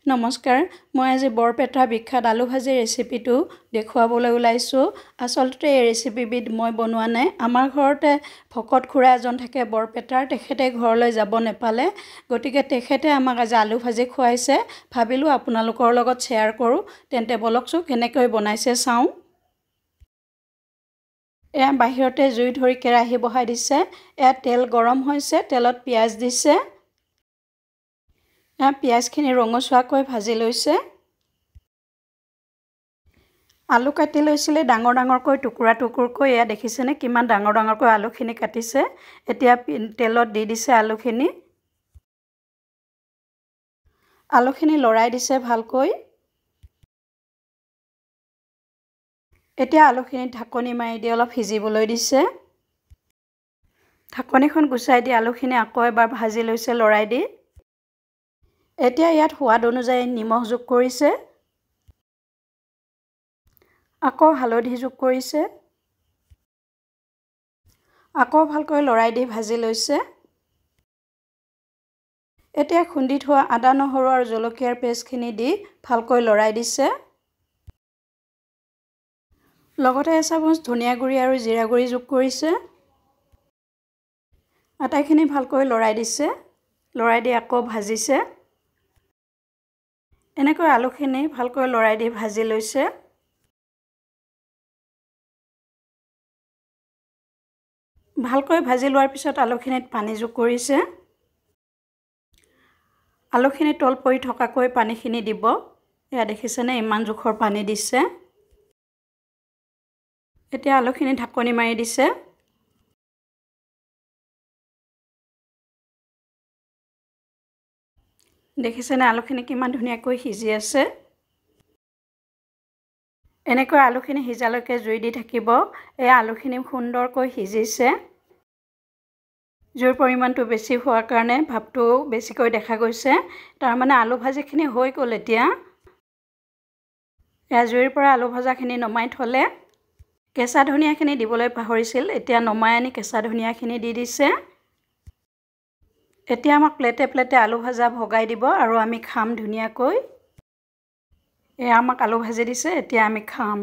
নমস্কাৰ মই আজি বৰপেটা বিখ্যাত আলু ভাজি ৰেচিপিটো দেখুৱাবলৈ ওলাইছো আসলতে এই ৰেচিপিবিধ মই বনোৱা নাই আমাৰ ঘৰতে ভকত খুৰা এজন থাকে বৰপেটাৰ তেখেতে ঘৰলৈ যাব নেপালে গতিকে তেখেতে আমাক আজি আলু ভাজি খুৱাইছে ভাবিলো আপোনালোকৰ লগত শেয়াৰ কৰো তেন্তে বলকছো কেনেকৈ বনাইছে চাওঁ এয়া বাহিৰতে জুই ধৰি কেৰাহী বহাই দিছে এয়া তেল গৰম হৈছে তেলত পিয়াজ দিছে পিয়াজখিনি ৰঙচুৱাকৈ ভাজি লৈছে আলু কাটি লৈছিলে ডাঙৰ ডাঙৰকৈ টুকুৰা টুকুৰকৈ এয়া দেখিছেনে কিমান ডাঙৰ ডাঙৰকৈ আলুখিনি কাটিছে এতিয়া তেলত দি দিছে আলুখিনি লৰাই দিছে ভালকৈ এতিয়া আলুখিনি ঢাকনি মাৰি দি অলপ সিজিবলৈ দিছে ঢাকনিখন গুচাই দি আলুখিনি আকৌ এবাৰ ভাজি লৈছে লৰাই দি এতিয়া ইয়াত সোৱাদ অনুযায়ী নিমখ যোগ কৰিছে আকৌ হালধি যোগ কৰিছে আকৌ ভালকৈ লৰাই দি ভাজি লৈছে এতিয়া খুন্দি থোৱা আদা নহৰু আৰু জলকীয়াৰ পেষ্টখিনি দি ভালকৈ লৰাই দিছে লগতে এচামুচ ধনিয়া গুৰি আৰু জিৰা গুৰি যোগ কৰিছে আটাইখিনি ভালকৈ লৰাই দিছে লৰাই দি আকৌ ভাজিছে এনেকৈ আলুখিনি ভালকৈ লৰাই দি ভাজি লৈছে ভালকৈ ভাজি লোৱাৰ পিছত আলুখিনিত পানী যোগ কৰিছে আলুখিনি তল পৰি থকাকৈ পানীখিনি দিব এয়া দেখিছেনে ইমান জোখৰ পানী দিছে এতিয়া আলুখিনি ঢাকনি মাৰি দিছে দেখিছেনে আলুখিনি কিমান ধুনীয়াকৈ সিজি আছে এনেকৈ আলুখিনি সিজালৈকে জুই দি থাকিব এই আলুখিনি সুন্দৰকৈ সিজিছে জুইৰ পৰিমাণটো বেছি হোৱাৰ কাৰণে ভাপটো বেছিকৈ দেখা গৈছে তাৰ মানে আলু ভাজিখিনি হৈ গ'ল এতিয়া এয়া জুইৰ পৰা আলু ভাজাখিনি নমাই থলে কেঁচা ধনিয়াখিনি দিবলৈ পাহৰিছিল এতিয়া নমাই আনি কেঁচা ধনিয়াখিনি দি দিছে এতিয়া আমাক প্লেটে প্লেটে আলু ভাজা ভগাই দিব আৰু আমি খাম ধুনীয়াকৈ এয়া আমাক আলু ভাজি দিছে এতিয়া আমি খাম